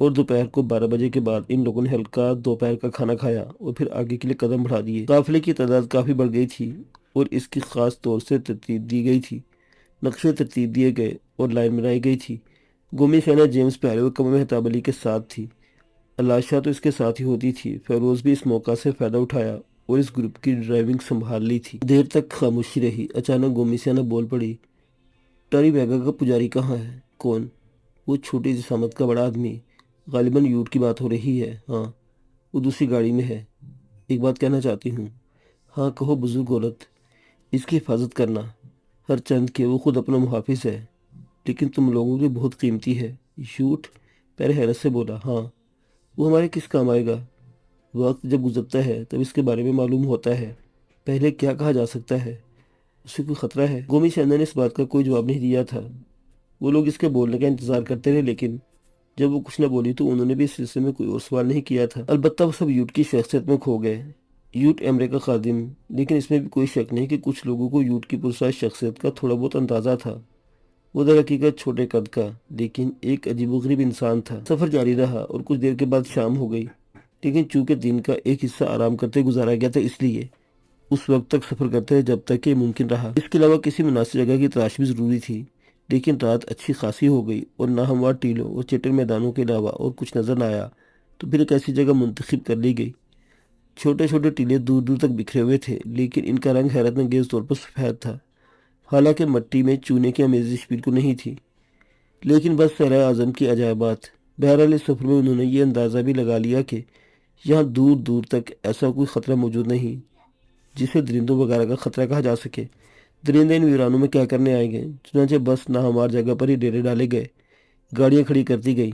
اور دوپہر کو 12 بجے کے بعد ان لوگوں نے ہلکا دوپہر کا کھانا کھایا اور پھر آگے کے لیے قدم بڑھا دیے۔ قافلے کی تعداد کافی بڑھ گئی تھی اور اس کی خاص طور سے ترتیب دی گئی تھی۔ نقشے ترتیب دیے گئے اور لائن بنائی گئی تھی۔ گومی خانہ جیمز پیارے اور قمر مہتاب علی کے ساتھ تھی۔ علاشا تو اس کے ساتھ ہی ہوتی تھی۔ فیروز بھی اس موقع سے فائدہ اٹھایا اور اس گروپ کی ڈرائیونگ سنبھال لی تھی۔ دیر تک خاموشی رہی۔ اچانک گومی سیانہ بول پڑی، ٹاری بیگا کا پجاری کہاں ہے؟ کون؟ وہ چھوٹی جسامت کا بڑا آدمی۔ غالباً یوٹ کی بات ہو رہی ہے۔ ہاں، وہ دوسری گاڑی میں ہے۔ ایک بات کہنا چاہتی ہوں۔ ہاں کہو بزرگ عورت۔ اس کی حفاظت کرنا، ہر چند کے وہ خود اپنا محافظ ہے، لیکن تم لوگوں کے بہت قیمتی ہے۔ یوٹ پیر حیرت سے بولا، ہاں وہ ہمارے کس کام آئے گا؟ وقت جب گزرتا ہے تب اس کے بارے میں معلوم ہوتا ہے۔ پہلے کیا کہا جا سکتا ہے؟ اسے کوئی خطرہ ہے؟ گومی سینا نے اس بات کا کوئی جواب نہیں دیا تھا۔ وہ لوگ اس کے بولنے کا انتظار کرتے رہے، لیکن جب وہ کچھ نہ بولی تو انہوں نے بھی اس سلسلے میں کوئی اور سوال نہیں کیا تھا۔ البتہ وہ سب یوٹ کی شخصیت میں کھو گئے۔ یوٹ ایمرے کا خادم، لیکن اس میں بھی کوئی شک نہیں کہ کچھ لوگوں کو یوٹ کی پرسرار شخصیت کا تھوڑا بہت اندازہ تھا۔ وہ در حقیقت چھوٹے قد کا لیکن ایک عجیب و غریب انسان تھا۔ سفر جاری رہا اور کچھ دیر کے بعد شام ہو گئی، لیکن چونکہ دن کا ایک حصہ آرام کرتے گزارا گیا تھا، اس لیے اس وقت تک سفر کرتے رہے جب تک کہ ممکن رہا۔ اس کے علاوہ کسی مناسب جگہ کی تلاش بھی ضروری تھی، لیکن رات اچھی خاصی ہو گئی اور ناہموار ٹیلوں اور چٹر میدانوں کے علاوہ اور کچھ نظر نہ آیا، تو پھر ایک ایسی جگہ منتخب کر لی گئی۔ چھوٹے چھوٹے ٹیلے دور دور تک بکھرے ہوئے تھے، لیکن ان کا رنگ حیرت انگیز طور پر سفید تھا۔ حالانکہ مٹی میں چونے کی آمیزش بالکل نہیں تھی، لیکن بس صحرائے اعظم کی عجائبات۔ بہرحال اس سفر میں انہوں نے یہ اندازہ بھی لگا لیا کہ یہاں دور دور تک ایسا کوئی خطرہ موجود نہیں جسے درندوں وغیرہ کا خطرہ کہا جا سکے۔ درندے ان ویرانوں میں کیا کرنے آئے گئے؟ چنانچہ بس ناہموار جگہ پر ہی ڈیرے ڈالے گئے، گاڑیاں کھڑی کر دی گئی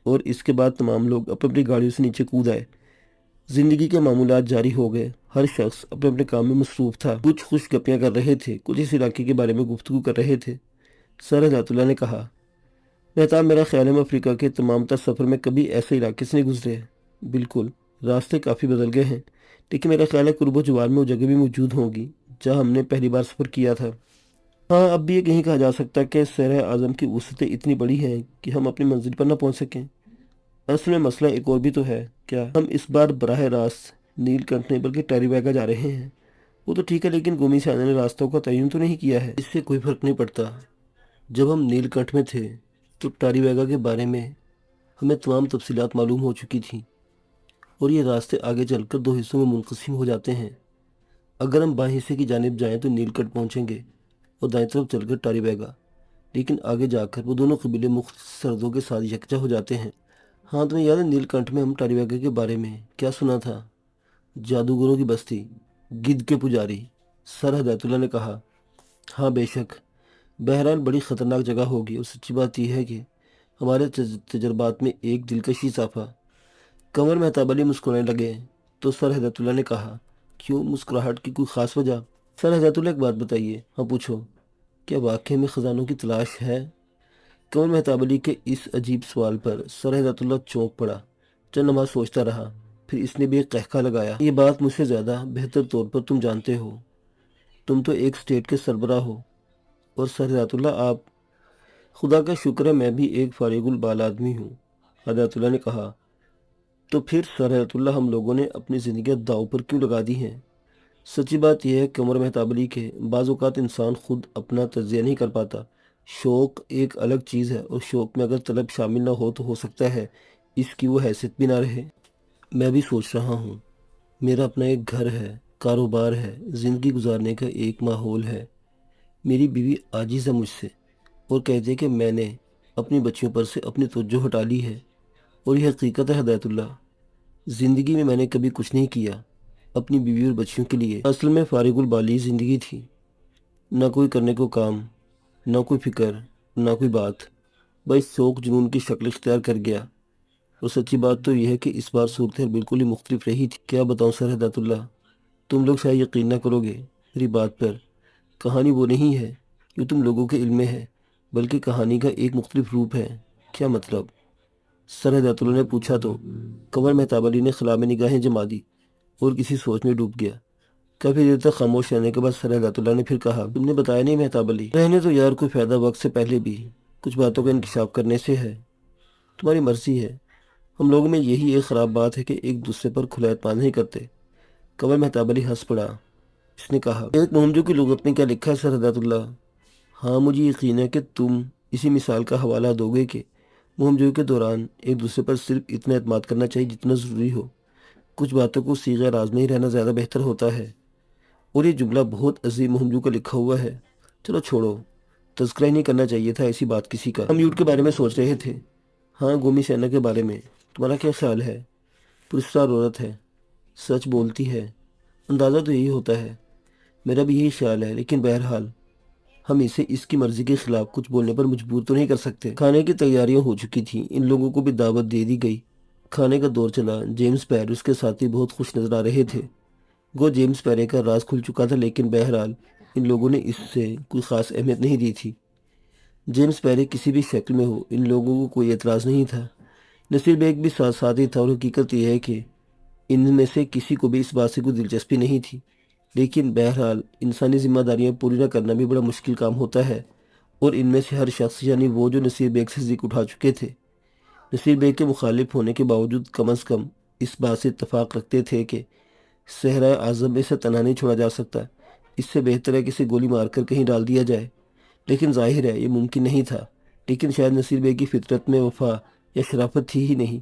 اور اس کے بعد تمام لوگ اپنی اپنی گاڑیوں سے نیچے کود آئے۔ زندگی کے معمولات جاری ہو گئے۔ ہر شخص اپنے اپنے کام میں مصروف تھا۔ کچھ خوش گپیاں کر رہے تھے، کچھ اس علاقے کے بارے میں گفتگو کر رہے تھے۔ سر حضرت اللہ نے کہا، مہتاب میرا خیال ہے ہم افریقہ کے تمام تر سفر میں کبھی ایسے علاقے سے نہیں گزرے۔ بالکل، راستے کافی بدل گئے ہیں، لیکن میرا خیال ہے قرب و جوار میں وہ جگہ بھی موجود ہوں گی جہاں ہم نے پہلی بار سفر کیا تھا۔ ہاں، اب بھی یہ کہیں کہا جا سکتا ہے کہ صحرائے اعظم کی وسعتیں اتنی بڑی ہیں کہ ہم اپنی منزل پر نہ پہنچ سکیں۔ اصل میں مسئلہ ایک اور بھی تو ہے۔ کیا؟ ہم اس بار براہ راست نیل کنٹھ نہیں بلکہ ٹاری بیگا جا رہے ہیں۔ وہ تو ٹھیک ہے، لیکن گومی سیانے نے راستوں کا تعین تو نہیں کیا ہے۔ اس سے کوئی فرق نہیں پڑتا۔ جب ہم نیل کنٹھ میں تھے تو ٹاری بیگا کے بارے میں ہمیں تمام تفصیلات معلوم ہو چکی تھیں، اور یہ راستے آگے چل کر دو حصوں میں منقسم ہو جاتے ہیں۔ اگر ہم بائیں حصے کی جانب جائیں تو نیل کنٹھ پہنچیں گے اور دائیں طرف چل کر ٹاری بیگا، لیکن آگے جا کر وہ دونوں قبیلے مختلف سرحدوں کے ساتھ یکجا ہو جاتے ہیں۔ ہاں، تمہیں یاد ہے نیل کنٹھ میں ہم ٹاری بیگا کے بارے میں کیا سنا تھا؟ جادوگروں کی بستی، گدھ کے پجاری، سر ہدایت اللہ نے کہا۔ ہاں بے شک، بہرحال بڑی خطرناک جگہ ہوگی، اور سچی بات یہ ہے کہ ہمارے تجربات میں ایک دلکش اضافہ۔ قمر مہتاب علی مسکرانے لگے تو سر ہدایت اللہ نے کہا، کیوں؟ مسکراہٹ کی کوئی خاص وجہ؟ سر ہدایت اللہ ایک بات بتائیے۔ ہاں پوچھو۔ کیا واقعی میں خزانوں کی تلاش ہے؟ قمر مہتاب علی کے اس عجیب سوال پر سر ہدایت اللہ چونک پڑا، چند لمحہ سوچتا رہا، پھر اس نے بھی ایک قہقہ لگایا۔ یہ بات مجھ سے زیادہ بہتر طور پر تم جانتے ہو، تم تو ایک اسٹیٹ کے سربراہ ہو۔ اور سر ہدایت اللہ آپ؟ خدا کا شکر ہے میں بھی ایک فارغ البال آدمی ہوں، ہدایت اللہ نے کہا۔ تو پھر سر ہدایت اللہ ہم لوگوں نے اپنی زندگیاں داؤ پر کیوں لگا دی ہیں؟ سچی بات یہ ہے کہ قمر مہتاب علی کے بعض اوقات انسان خود اپنا تجزیہ نہیں کر پاتا۔ شوق ایک الگ چیز ہے، اور شوق میں اگر طلب شامل نہ ہو تو ہو سکتا ہے اس کی وہ حیثیت بھی نہ رہے۔ میں بھی سوچ رہا ہوں، میرا اپنا ایک گھر ہے، کاروبار ہے، زندگی گزارنے کا ایک ماحول ہے۔ میری بیوی عاجز ہے مجھ سے اور کہتی ہے کہ میں نے اپنی بچیوں پر سے اپنی توجہ ہٹا لی ہے، اور یہ حقیقت ہے ہدایت اللہ۔ زندگی میں نے کبھی کچھ نہیں کیا اپنی بیوی اور بچیوں کے لیے۔ اصل میں فارغ البالی زندگی تھی، نہ کوئی کرنے کو کام، نہ کوئی فکر، نہ کوئی بات، بس شوق جنون کی شکل اختیار کر گیا۔ اور سچی بات تو یہ ہے کہ اس بار صورتحال بالکل ہی مختلف رہی تھی۔ کیا بتاؤں سر ہدایت اللہ، تم لوگ شاید یقین نہ کرو گے میری بات پر۔ کہانی وہ نہیں ہے جو تم لوگوں کے علم میں ہے، بلکہ کہانی کا ایک مختلف روپ ہے۔ کیا مطلب؟ سر ہدایت اللہ نے پوچھا تو قمر مہتاب علی نے خلا میں نگاہیں جما دی اور کسی سوچ میں ڈوب گیا۔ کافی دیر تک خاموش رہنے کے بعد سر ہدایت اللہ نے پھر کہا، تم نے بتایا نہیں مہتاب علی؟ رہنے تو یار، کوئی فائدہ وقت سے پہلے بھی کچھ باتوں کا انکشاف کرنے سے ہے۔ تمہاری مرضی ہے، ہم لوگوں میں یہی ایک خراب بات ہے کہ ایک دوسرے پر کھلا اعتماد نہیں کرتے۔ قمر مہتاب علی ہنس پڑا۔ اس نے کہا، ایک مومجو کی لغت میں کیا لکھا ہے سر ہدایت اللہ؟ ہاں، مجھے یقین ہے کہ تم اسی مثال کا حوالہ دو گے کہ مومجو کے دوران ایک دوسرے پر صرف اتنا اعتماد کرنا چاہیے جتنا ضروری ہو۔ کچھ باتوں کو صیغہ راز میں ہی رہنا زیادہ بہتر ہوتا ہے۔ اور یہ جملہ بہت عظیم مومجو کا لکھا ہوا ہے۔ چلو چھوڑو، تذکرہ ہی نہیں کرنا چاہیے تھا ایسی بات کسی کا۔ ہم یوٹ کے بارے میں سوچ رہے تھے۔ ہاں، گومی سینا کے بارے میں تمہارا کیا خیال ہے؟ پرسرار عورت ہے، سچ بولتی ہے، اندازہ تو یہی ہوتا ہے۔ میرا بھی یہی خیال ہے، لیکن بہرحال ہم اسے اس کی مرضی کے خلاف کچھ بولنے پر مجبور تو نہیں کر سکتے۔ کھانے کی تیاریاں ہو چکی تھیں، ان لوگوں کو بھی دعوت دے دی گئی۔ کھانے کا دور چلا۔ جیمز پیری اور اس کے ساتھی بہت خوش نظر آ رہے تھے۔ گو جیمز پیری کا راز کھل چکا تھا، لیکن بہرحال ان لوگوں نے اس سے کوئی خاص اہمیت نہیں دی تھی۔ جیمز پیری کسی بھی شکل میں ہو، ان لوگوں کو کوئی اعتراض نہیں تھا۔ نصیر بیگ بھی ساتھ ساتھ ہی تھا، اور حقیقت یہ ہے کہ ان میں سے کسی کو بھی اس بات سے کوئی دلچسپی نہیں تھی۔ لیکن بہرحال انسانی ذمہ داریاں پوری نہ کرنا بھی بڑا مشکل کام ہوتا ہے، اور ان میں سے ہر شخص، یعنی وہ جو نصیر بیگ سے ذکر اٹھا چکے تھے، نصیر بیگ کے مخالف ہونے کے باوجود کم از کم اس بات سے اتفاق رکھتے تھے کہ صحرائے اعظم میں سے تنہا نہیں چھوڑا جا سکتا۔ اس سے بہتر ہے کہ اسے گولی مار کر کہیں ڈال دیا جائے۔ لیکن ظاہر ہے یہ ممکن نہیں تھا۔ لیکن شاید نصیر بیگ کی فطرت میں وفا یا شرافت تھی ہی نہیں۔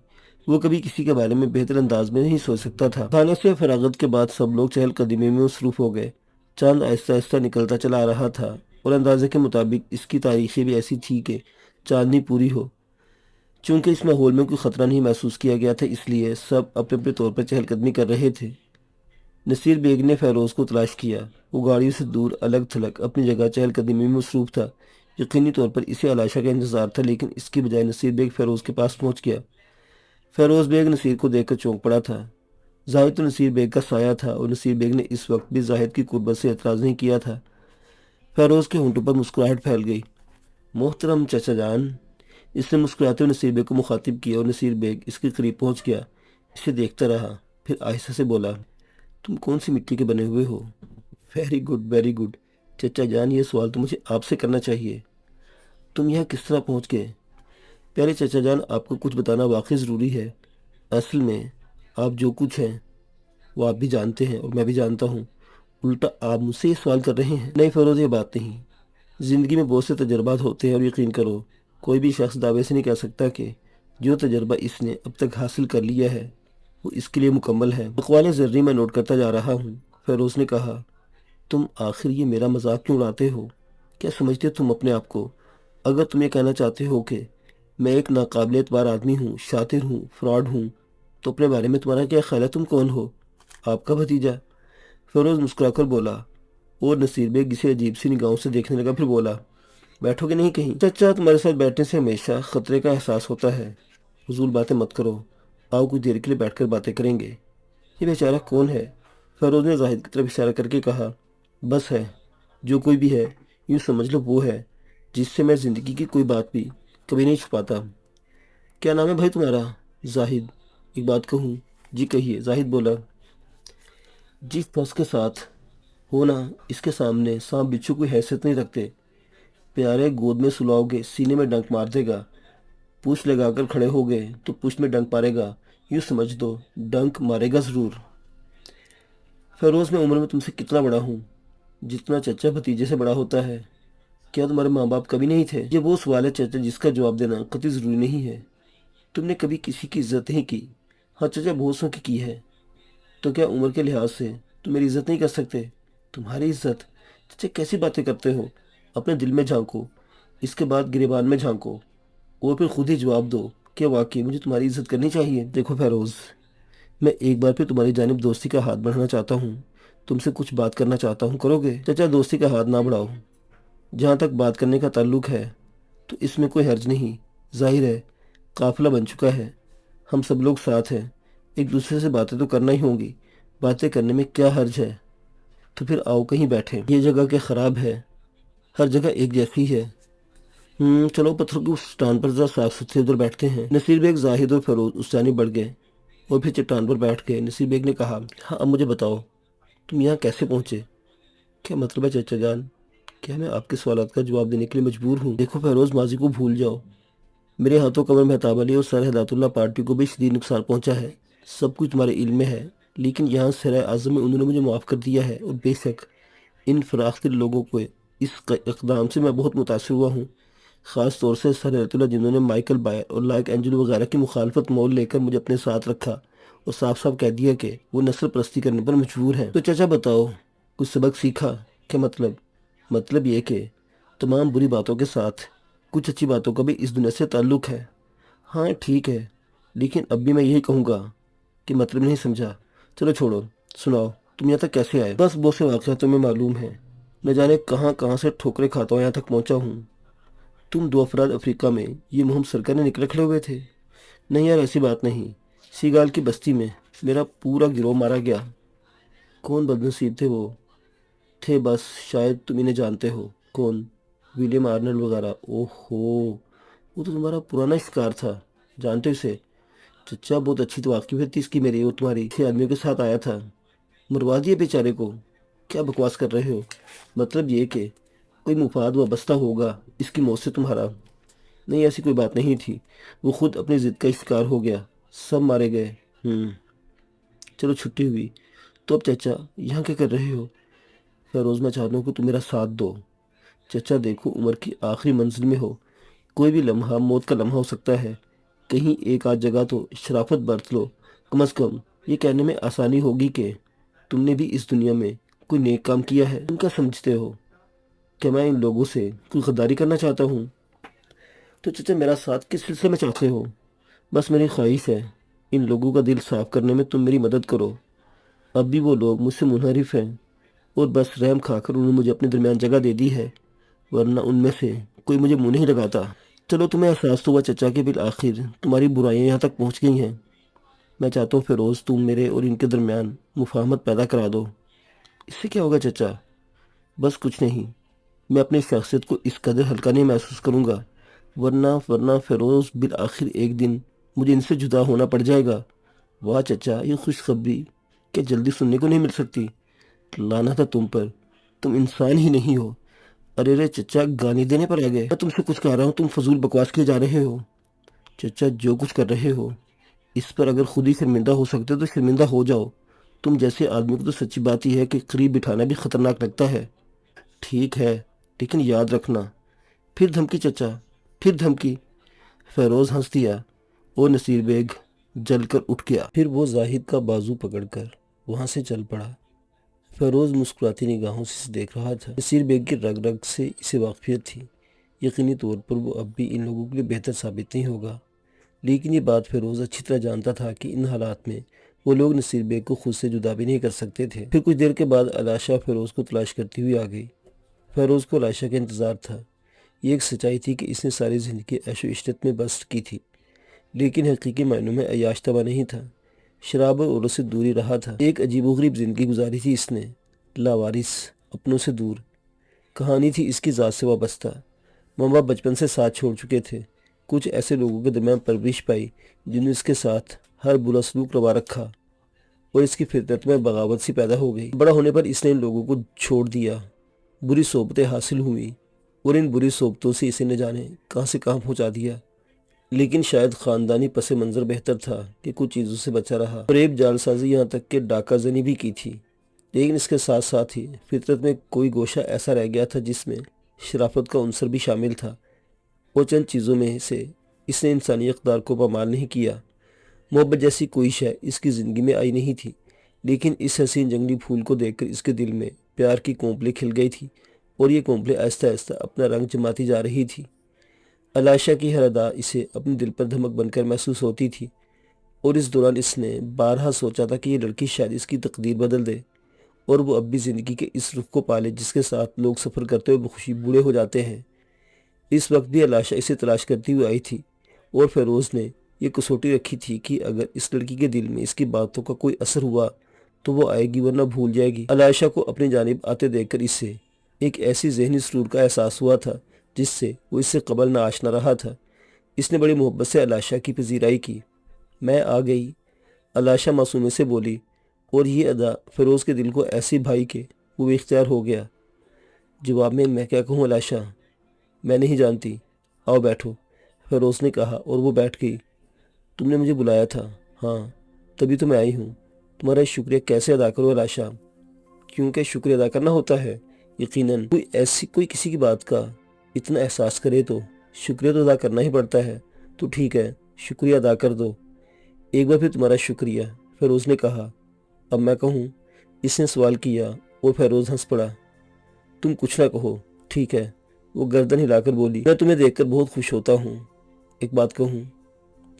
وہ کبھی کسی کے بارے میں بہتر انداز میں نہیں سوچ سکتا تھا۔ کھانے سے فراغت کے بعد سب لوگ چہل قدمی میں مصروف ہو گئے۔ چاند آہستہ آہستہ نکلتا چلا آ رہا تھا، اور اندازے کے مطابق اس کی تاریخیں بھی ایسی تھی کہ چاندنی پوری ہو۔ چونکہ اس ماحول میں کوئی خطرہ نہیں محسوس کیا گیا تھا، اس لیے سب اپنے اپنے طور پر چہل قدمی کر رہے تھے۔ نصیر بیگ نے فیروز کو تلاش کیا۔ وہ گاڑیوں سے دور الگ تھلگ اپنی جگہ چہل قدمی میں مصروف تھا۔ یقینی طور پر اسے علاشہ کا انتظار تھا، لیکن اس کی بجائے نصیر بیگ فیروز کے پاس پہنچ گیا۔ فیروز بیگ نصیر کو دیکھ کر چونک پڑا تھا۔ زاہد تو نصیر بیگ کا سایہ تھا، اور نصیر بیگ نے اس وقت بھی زاہد کی قربت سے اعتراض نہیں کیا تھا۔ فیروز کے ہونٹوں پر مسکراہٹ پھیل گئی۔ محترم چچا جان، اس نے مسکراتے ہوئے نصیر بیگ کو مخاطب کیا، اور نصیر بیگ اس کے قریب پہنچ گیا، اسے دیکھتا رہا، پھر آہستہ سے بولا، تم کون سی مٹی کے بنے ہوئے ہو؟ ویری گڈ، ویری گڈ چچا جان، یہ سوال تو مجھے آپ سے کرنا چاہیے۔ تم یہاں کس طرح پہنچ گئے؟ پیارے چچا جان، آپ کو کچھ بتانا واقعی ضروری ہے۔ اصل میں آپ جو کچھ ہیں وہ آپ بھی جانتے ہیں، اور میں بھی جانتا ہوں۔ الٹا آپ مجھ سے یہ سوال کر رہے ہیں؟ نہیں فیروز، یہ بات نہیں۔ زندگی میں بہت سے تجربات ہوتے ہیں، اور یقین کرو کوئی بھی شخص دعوے سے نہیں کہہ سکتا کہ جو تجربہ اس نے اب تک حاصل کر لیا ہے وہ اس کے لیے مکمل ہے۔ اقوال زرعی میں نوٹ کرتا جا رہا ہوں۔ فیروز نے کہا، تم آخر یہ میرا مذاق کیوں اڑاتے ہو؟ کیا سمجھتے تم اپنے آپ کو؟ اگر تم یہ کہنا چاہتے ہو کہ میں ایک ناقابل اعتبار آدمی ہوں، شاطر ہوں، فراڈ ہوں، تو اپنے بارے میں تمہارا کیا خیال ہے؟ تم کون ہو؟ آپ کا بھتیجا؟ فیروز مسکرا کر بولا، اور نصیر بیگ اسے عجیب سی نگاہوں سے دیکھنے لگا، پھر بولا، بیٹھو گے نہیں کہیں؟ چچا، تمہارے ساتھ بیٹھنے سے ہمیشہ خطرے کا احساس ہوتا ہے۔ فضول باتیں مت کرو، آؤ کچھ دیر کے لیے بیٹھ کر باتیں کریں گے۔ یہ بیچارہ کون ہے؟ فیروز نے زاہد کی طرف اشارہ کر کے کہا، بس ہے، جو کوئی بھی ہے، یوں سمجھ لو وہ ہے جس سے میں زندگی کی کوئی بات بھی کبھی نہیں چھپاتا۔ کیا نام ہے بھائی تمہارا؟ زاہد۔ ایک بات کہوں؟ جی کہیے، زاہد بولا۔ جس شخص کے ساتھ ہونا اس کے سامنے سانپ بچھو کوئی حیثیت نہیں رکھتے۔ پیارے، گود میں سلاؤ گے سینے میں ڈنک مار دے گا، پوچھ لگا کر کھڑے ہو گئے تو پوچھ میں ڈنک مارے گا، یوں سمجھ دو ڈنک مارے گا ضرور۔ فیروز، میں عمر میں تم سے کتنا بڑا ہوں؟ جتنا چچا بھتیجے سے بڑا ہوتا ہے۔ کیا تمہارے ماں باپ کبھی نہیں تھے؟ یہ وہ سوال ہے چچا جس کا جواب دینا قطعی ضروری نہیں ہے۔ تم نے کبھی کسی کی عزت نہیں کی؟ ہاں چچا، بہت سو کی ہے۔ تو کیا عمر کے لحاظ سے تم میری عزت نہیں کر سکتے؟ تمہاری عزت؟ چچا کیسی باتیں کرتے ہو؟ اپنے دل میں جھانکو، اس کے بعد گریبان میں جھانکو، اور پھر خود ہی جواب دو کہ واقعی مجھے تمہاری عزت کرنی چاہیے۔ دیکھو فیروز، میں ایک بار پھر تمہاری جانب دوستی کا ہاتھ بڑھانا چاہتا ہوں، تم سے کچھ بات کرنا چاہتا ہوں، کرو گے؟ چچا، دوستی کا ہاتھ نہ بڑھاؤ۔ جہاں تک بات کرنے کا تعلق ہے تو اس میں کوئی حرج نہیں۔ ظاہر ہے قافلہ بن چکا ہے، ہم سب لوگ ساتھ ہیں، ایک دوسرے سے باتیں تو کرنا ہی ہوں گی، باتیں کرنے میں کیا حرج ہے؟ تو پھر آؤ کہیں بیٹھیں۔ یہ جگہ کیا خراب ہے؟ ہر جگہ ایک جیسی ہے۔ چلو پتھر کی اس چٹان پر ذرا صاف ستھرے ادھر بیٹھتے ہیں۔ نصیر بیگ، زاہد اور فیروز اس جانب بڑھ گئے اور پھر چٹان پر بیٹھ گئے۔ نصیر بیگ نے کہا، ہاں اب مجھے بتاؤ تم یہاں کیسے پہنچے؟ کیا مطلب ہے چچا جان؟ کیا میں آپ کے سوالات کا جواب دینے کے لیے مجبور ہوں؟ دیکھو فیروز، ماضی کو بھول جاؤ، میرے ہاتھوں قمر مہتاب علی اور سر ہدایت اللہ پارٹی کو بھی شدید نقصان پہنچا ہے، سب کچھ تمہارے علم میں ہے، لیکن یہاں سرائے اعظم میں انہوں نے مجھے معاف کر دیا ہے، اور بے شک ان فراخ دل لوگوں کو اس اقدام سے میں بہت متاثر ہوا ہوں، خاص طور سے سر ہدایت اللہ جنہوں نے مائیکل بائر اور لائق اینجلو وغیرہ کی مخالفت مول لے کر مجھے اپنے ساتھ رکھا اور صاف صاف کہہ دیا کہ وہ نسل پرستی کرنے پر مجبور ہیں۔ تو چچا بتاؤ، کچھ سبق سیکھا؟ کیا مطلب یہ کہ تمام بری باتوں کے ساتھ کچھ اچھی باتوں کا بھی اس دنیا سے تعلق ہے۔ ہاں ٹھیک ہے، لیکن اب بھی میں یہی کہوں گا کہ مطلب نہیں سمجھا۔ چلو چھوڑو، سناؤ تم یہاں تک کیسے آئے؟ بس بہت سے واقعات تمہیں معلوم ہیں، نہ جانے کہاں کہاں سے ٹھوکریں کھاتا ہوں یہاں تک پہنچا ہوں۔ تم 2 افراد افریقہ میں یہ مہم سر کرنے نکلے کھڑے ہوئے تھے؟ نہیں یار، ایسی بات نہیں، سیگال کی بستی میں میرا پورا گروہ مارا گیا۔ کون بدنصیب تھے وہ؟ تھے بس، شاید تم انہیں جانتے ہو۔ کون؟ ولیم آرنلڈ وغیرہ؟ اوہ ہو، وہ تو تمہارا پرانا شکار تھا، جانتے ہو اسے؟ چچا بہت اچھی تو واقفیت تھی اس کی میری اور تمہاری، 6 آدمیوں کے ساتھ آیا تھا، مروا دیا بیچارے کو۔ کیا بکواس کر رہے ہو؟ مطلب یہ کہ کوئی مفاد وابستہ ہوگا اس کی موت سے تمہارا؟ نہیں، ایسی کوئی بات نہیں تھی، وہ خود اپنی ضد کا شکار ہو گیا، سب مارے گئے۔ چلو چھٹی ہوئی، تو اب چچا یہاں کیا کر رہے ہو؟ فیروز میں چاہتا ہوں کہ تم میرا ساتھ دو۔ چچا دیکھو، عمر کی آخری منزل میں ہو، کوئی بھی لمحہ موت کا لمحہ ہو سکتا ہے، کہیں ایک آدھ جگہ تو شرافت برت لو، کم از کم یہ کہنے میں آسانی ہوگی کہ تم نے بھی اس دنیا میں کوئی نیک کام کیا ہے۔ تم کیا سمجھتے ہو کہ میں ان لوگوں سے کوئی غداری کرنا چاہتا ہوں؟ تو چچا میرا ساتھ کس سلسلے میں چاہتے ہو؟ بس میری خواہش ہے ان لوگوں کا دل صاف کرنے میں تم میری مدد کرو۔ اب بھی وہ لوگ مجھ سے منحرف ہیں، اور بس رحم کھا کر انہوں نے مجھے اپنے درمیان جگہ دے دی ہے، ورنہ ان میں سے کوئی مجھے منہ نہیں لگاتا۔ چلو تمہیں احساس تو ہوا چچا کہ بالآخر تمہاری برائیاں یہاں تک پہنچ گئی ہیں۔ میں چاہتا ہوں فیروز تم میرے اور ان کے درمیان مفاہمت پیدا کرا دو۔ اس سے کیا ہوگا چچا؟ بس کچھ نہیں، میں اپنی شخصیت کو اس قدر ہلکا نہیں محسوس کروں گا، ورنہ فیروز بالآخر ایک دن مجھے ان سے جدا ہونا پڑ جائے گا۔ واہ چچا، یہ خوشخبری کیا جلدی سننے کو نہیں مل سکتی؟ لعنت ہے تم پر، تم انسان ہی نہیں ہو۔ ارے چچا، گالی دینے پر آ گئے؟ میں تم سے کچھ کہہ رہا ہوں، تم فضول بکواس کیے جا رہے ہو۔ چچا جو کچھ کر رہے ہو اس پر اگر خود ہی شرمندہ ہو سکتے تو شرمندہ ہو جاؤ۔ تم جیسے آدمی کو تو سچی بات ہی ہے کہ قریب بٹھانا بھی خطرناک لگتا ہے۔ ٹھیک ہے، لیکن یاد رکھنا۔ پھر دھمکی چچا، پھر دھمکی؟ فیروز ہنس دیا اور نصیر بیگ جل کر اٹھ گیا۔ پھر وہ زاہد کا بازو پکڑ کر وہاں سے چل پڑا۔ فیروز مسکراتی نگاہوں سے اسے دیکھ رہا تھا۔ نصیر بیگ کی رگ رگ سے اسے واقفیت تھی، یقینی طور پر وہ اب بھی ان لوگوں کے لیے بہتر ثابت نہیں ہوگا، لیکن یہ بات فیروز اچھی طرح جانتا تھا کہ ان حالات میں وہ لوگ نصیر بیگ کو خود سے جدا بھی نہیں کر سکتے تھے۔ پھر کچھ دیر کے بعد علاشہ فیروز کو تلاش کرتی ہوئی آ گئی۔ فیروز کو علاشہ کا انتظار تھا۔ یہ ایک سچائی تھی کہ اس نے ساری زندگی عیش و عشرت میں بسر کی تھی، لیکن حقیقی معنوں میں عیاش طبع نہیں تھا، شراب اور عورت سے دوری رہا تھا۔ ایک عجیب و غریب زندگی گزاری تھی اس نے، لاوارث، اپنوں سے دور۔ کہانی تھی اس کی ذات سے وابستہ۔ ماں باپ بچپن سے ساتھ چھوڑ چکے تھے۔ کچھ ایسے لوگوں کے درمیان پرورش پائی جنہوں نے اس کے ساتھ ہر برا سلوک روا رکھا، اور اس کی فطرت میں بغاوت سی پیدا ہو گئی۔ بڑا ہونے پر اس نے ان لوگوں کو چھوڑ دیا، بری صحبتیں حاصل ہوئیں، اور ان بری صحبتوں سے اسے نہ جانے کہاں سے کہاں پہنچا دیا۔ لیکن شاید خاندانی پس منظر بہتر تھا کہ کچھ چیزوں سے بچا رہا۔ فریب، جال سازی، یہاں تک کہ ڈاکہ زنی بھی کی تھی، لیکن اس کے ساتھ ساتھ ہی فطرت میں کوئی گوشہ ایسا رہ گیا تھا جس میں شرافت کا عنصر بھی شامل تھا، اور چند چیزوں میں سے اس نے انسانی اقدار کو پامال نہیں کیا۔ محبت جیسی کوئی شے اس کی زندگی میں آئی نہیں تھی، لیکن اس حسین جنگلی پھول کو دیکھ کر اس کے دل میں پیار کی کونپلیں کھل گئی تھی، اور یہ کونپلیں آہستہ آہستہ اپنا رنگ جماتی جا رہی تھی۔ علاشہ کی ہر ادا اسے اپنے دل پر دھمک بن کر محسوس ہوتی تھی، اور اس دوران اس نے بارہا سوچا تھا کہ یہ لڑکی شاید اس کی تقدیر بدل دے، اور وہ اب بھی زندگی کے اس رخ کو پالے جس کے ساتھ لوگ سفر کرتے ہوئے بخوشی بوڑھے ہو جاتے ہیں۔ اس وقت بھی علاشہ اسے تلاش کرتی ہوئی آئی تھی، اور فیروز نے یہ کسوٹی رکھی تھی کہ اگر اس لڑکی کے دل میں اس کی باتوں کا کوئی اثر ہوا تو وہ آئے گی ورنہ بھول جائے گی۔ علاشہ کو اپنی جانب آتے دیکھ کر اسے ایک ایسی ذہنی سرور کا احساس ہوا تھا جس سے وہ اس سے قبل نہ آشنا رہا تھا۔ اس نے بڑی محبت سے علاشہ کی پذیرائی کی۔ میں آ گئی، علاشہ معصومی سے بولی، اور یہ ادا فیروز کے دل کو ایسی بھائی کہ وہ بے اختیار ہو گیا۔ جواب میں کیا کہوں علاشہ؟ میں نہیں جانتی، آؤ بیٹھو۔ فیروز نے کہا اور وہ بیٹھ گئی۔ تم نے مجھے بلایا تھا؟ ہاں، تبھی تو میں آئی ہوں۔ تمہارا شکریہ کیسے ادا کروں الاشا؟ کیونکہ شکریہ ادا کرنا ہوتا ہے۔ یقیناً کوئی کسی کی بات کا اتنا احساس کرے تو شکریہ تو ادا کرنا ہی پڑتا ہے۔ تو ٹھیک ہے، شکریہ ادا کر دو۔ ایک بار پھر تمہارا شکریہ، فیروز نے کہا۔ اب میں کہوں؟ اس نے سوال کیا اور فیروز ہنس پڑا۔ تم کچھ نہ کہو، ٹھیک ہے، وہ گردن ہلا کر بولی۔ میں تمہیں دیکھ کر بہت خوش ہوتا ہوں۔ ایک بات کہوں؟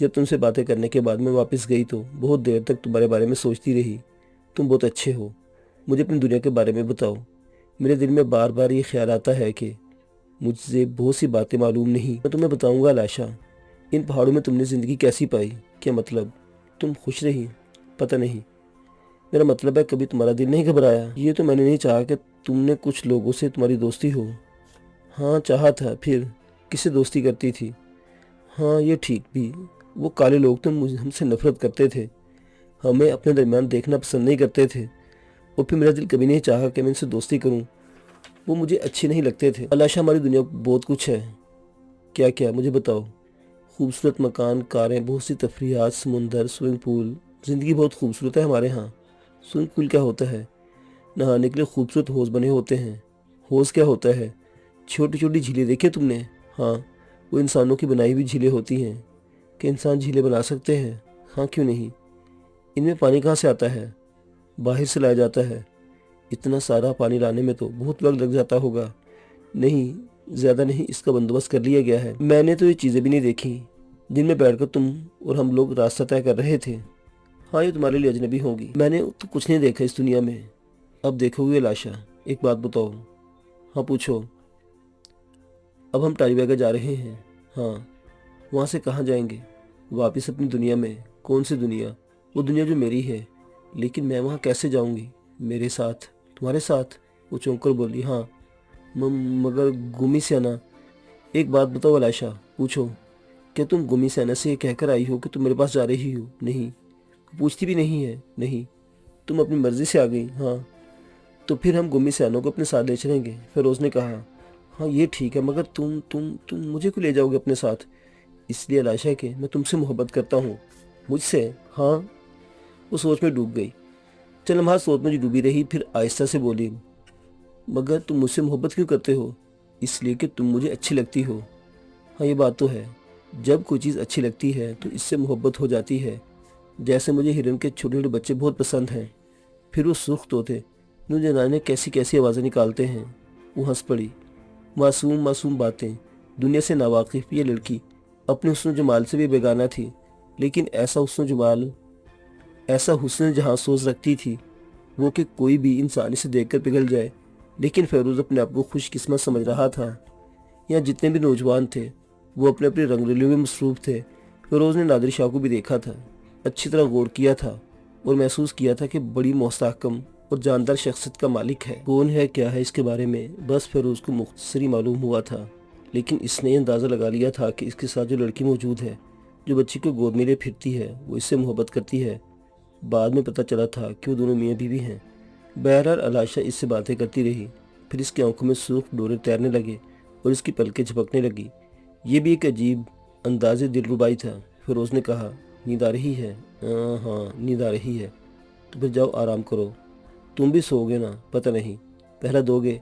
جب تم سے باتیں کرنے کے بعد میں واپس گئی تو بہت دیر تک تمہارے بارے میں سوچتی رہی۔ تم بہت اچھے ہو۔ مجھے اپنی دنیا کے بارے میں بتاؤ۔ میرے دل میں بار بار یہ خیال آتا ہے کہ مجھ سے بہت سی باتیں معلوم نہیں۔ میں تمہیں بتاؤں گا الاشا۔ ان پہاڑوں میں تم نے زندگی کیسی پائی؟ کیا مطلب تم خوش رہی؟ پتہ نہیں، میرا مطلب ہے کبھی تمہارا دل نہیں گھبرایا؟ یہ تو میں نے نہیں چاہا کہ تم نے کچھ لوگوں سے تمہاری دوستی ہو۔ ہاں چاہا تھا۔ پھر کس سے دوستی کرتی تھی؟ ہاں یہ ٹھیک بھی، وہ کالے لوگ تو ہم سے نفرت کرتے تھے، ہمیں اپنے درمیان دیکھنا پسند نہیں کرتے تھے، اور پھر میرا دل کبھی نہیں چاہا کہ میں ان سے دوستی کروں، وہ مجھے اچھے نہیں لگتے تھے۔ الاشا ہماری دنیا بہت کچھ ہے۔ کیا کیا مجھے بتاؤ؟ خوبصورت مکان، کاریں، بہت سی تفریحات، سمندر، سوئمنگ پول۔ زندگی بہت خوبصورت ہے ہمارے ہاں۔ سوئمنگ پول کیا ہوتا ہے؟ نہانے کے لیے خوبصورت حوض بنے ہوتے ہیں۔ حوض کیا ہوتا ہے؟ چھوٹی چھوٹی جھیلیں دیکھیں تم نے؟ ہاں، وہ انسانوں کی بنائی ہوئی جھیلیں ہوتی ہیں۔ کہ انسان جھیلیں بنا سکتے ہیں؟ ہاں کیوں نہیں۔ ان میں پانی کہاں سے آتا ہے؟ باہر سے لایا جاتا ہے۔ اتنا سارا پانی لانے میں تو بہت وقت لگ جاتا ہوگا۔ نہیں، زیادہ نہیں، اس کا بندوبست کر لیا گیا ہے۔ میں نے تو یہ چیزیں بھی نہیں دیکھی جن میں بیٹھ کر تم اور ہم لوگ راستہ طے کر رہے تھے۔ ہاں یہ تمہارے لیے اجنبی ہوگی۔ میں نے تو کچھ نہیں دیکھا اس دنیا میں۔ اب دیکھو گے لاشا؟ ایک بات بتاؤ۔ ہاں پوچھو۔ اب ہم ٹالی بیگا جا رہے ہیں۔ ہاں، وہاں سے کہاں جائیں گے؟ واپس اپنی دنیا میں۔ کون سی دنیا؟ وہ دنیا جو میری ہے۔ لیکن میں وہاں کیسے جاؤں گی؟ میرے ساتھ؟ تمہارے ساتھ؟ وہ چونک کر بولی۔ ہاں مگر گمی سینا۔ ایک بات بتاؤ الاشا، پوچھو، کیا تم گمی سینا سے یہ کہہ کر آئی ہو کہ تم میرے پاس جا رہی ہو؟ نہیں۔ پوچھتی بھی نہیں ہے؟ نہیں۔ تم اپنی مرضی سے آ گئی؟ ہاں۔ تو پھر ہم گمی سینوں کو اپنے ساتھ لے چلیں گے، فیروز نے کہا۔ ہاں یہ ٹھیک ہے، مگر تم مجھے کیوں لے جاؤ گے اپنے ساتھ؟ اس لیے الاشا کہ میں تم سے محبت کرتا ہوں۔ مجھ سے؟ ہاں۔ وہ سوچ میں ڈوب گئی۔ چند لمحات سوچ میں ڈوبی رہی، پھر آہستہ سے بولی، مگر تم مجھ سے محبت کیوں کرتے ہو؟ اس لیے کہ تم مجھے اچھی لگتی ہو۔ ہاں یہ بات تو ہے، جب کوئی چیز اچھی لگتی ہے تو اس سے محبت ہو جاتی ہے۔ جیسے مجھے ہرن کے چھوٹے چھوٹے بچے بہت پسند ہیں۔ پھر وہ سرخ طوطے جو جانے کیسی کیسی آوازیں نکالتے ہیں۔ وہ ہنس پڑی۔ معصوم معصوم باتیں۔ دنیا سے ناواقف یہ لڑکی اپنے حسن و جمال سے بھی بیگانہ تھی، لیکن ایسا حسن و جمال، ایسا حسن جہاں سوز رکھتی تھی وہ کہ کوئی بھی انسان اسے دیکھ کر پگھل جائے۔ لیکن فیروز اپنے آپ کو خوش قسمت سمجھ رہا تھا۔ یہاں جتنے بھی نوجوان تھے وہ اپنے اپنے رنگ رلیوں میں مصروف تھے۔ فیروز نے نادر شاہ کو بھی دیکھا تھا، اچھی طرح غور کیا تھا اور محسوس کیا تھا کہ بڑی مستحکم اور جاندار شخصیت کا مالک ہے۔ کون ہے، کیا ہے، اس کے بارے میں بس فیروز کو مختصری معلوم ہوا تھا، لیکن اس نے یہ اندازہ لگا لیا تھا کہ اس کے ساتھ جو لڑکی موجود ہے، جو بچی کو گود میں لے پھرتی ہے، وہ اس سے محبت کرتی ہے۔ بعد میں پتہ چلا تھا کہ وہ دونوں میاں بیوی ہیں۔ بہرحال الاشا اس سے باتیں کرتی رہی، پھر اس کی آنکھوں میں سرخ ڈورے تیرنے لگے اور اس کی پلکیں جھپکنے لگی۔ یہ بھی ایک عجیب انداز دلربائی تھا۔ فیروز نے کہا، نیند آ رہی ہے؟ ہاں نیند آ رہی ہے۔ تو پھر جاؤ آرام کرو۔ تم بھی سو گے نا؟ پتہ نہیں، پہرا دو گے؟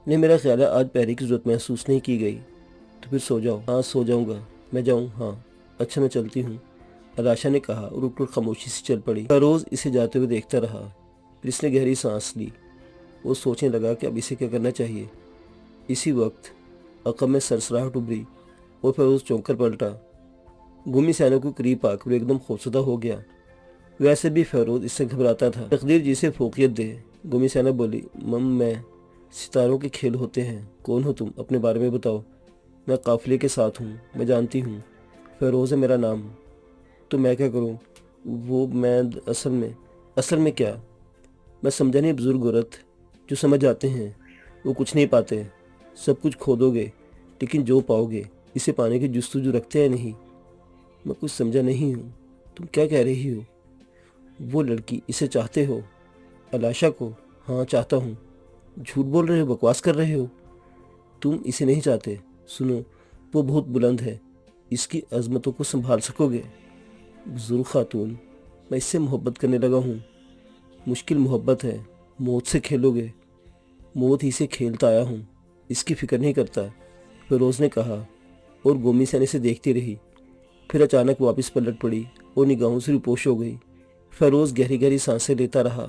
نہیں، میرا خیال ہے آج پہرے کی ضرورت محسوس نہیں کی گئی۔ تو پھر سو جاؤ۔ ہاں سو جاؤں گا۔ میں جاؤں؟ ہاں۔ اچھا میں چلتی ہوں، الاشا نے کہا اور اٹھ کر خاموشی سے چل پڑی۔ فیروز اسے جاتے ہوئے دیکھتا رہا، پھر اس نے گہری سانس لی۔ وہ سوچنے لگا کہ اب اسے کیا کرنا چاہیے۔ اسی وقت عقب میں سرسراہٹ ابھری اور فیروز چونک کر پلٹا۔ گمی سینوں کو قریب آ کر وہ ایک دم خوفزدہ ہو گیا۔ ویسے بھی فیروز اس سے گھبراتا تھا۔ تقدیر جسے فوقیت دے، گمی سینا بولی۔ میں ستاروں کے کھیل ہوتے ہیں۔ کون ہو تم؟ اپنے بارے میں بتاؤ۔ میں قافلے کے ساتھ ہوں، میں جانتی ہوں، فیروز ہے میرا نام۔ تو میں کیا کروں؟ وہ میں اصل میں کیا؟ میں سمجھا نہیں، بزرگ عورت جو سمجھ جاتے ہیں وہ کچھ نہیں پاتے۔ سب کچھ کھودو گے لیکن جو پاؤ گے اسے پانے کی جستجو رکھتے ہیں نہیں۔ میں کچھ سمجھا نہیں ہوں، تم کیا کہہ رہی ہو؟ وہ لڑکی، اسے چاہتے ہو؟ الاشا کو؟ ہاں چاہتا ہوں۔ جھوٹ بول رہے ہو، بکواس کر رہے ہو، تم اسے نہیں چاہتے۔ سنو، وہ بہت بلند ہے، اس کی عظمتوں کو سنبھال سکو گے؟ بزرگ خاتون، میں اس سے محبت کرنے لگا ہوں۔ مشکل محبت ہے، موت سے کھیلو گے؟ موت ہی سے کھیلتا آیا ہوں، اس کی فکر نہیں کرتا، فیروز نے کہا، اور گومی سین اسے دیکھتی رہی۔ پھر اچانک واپس پلٹ پڑی اور نگاہوں سے روپوش ہو گئی۔ فیروز گہری گہری سانسیں لیتا رہا۔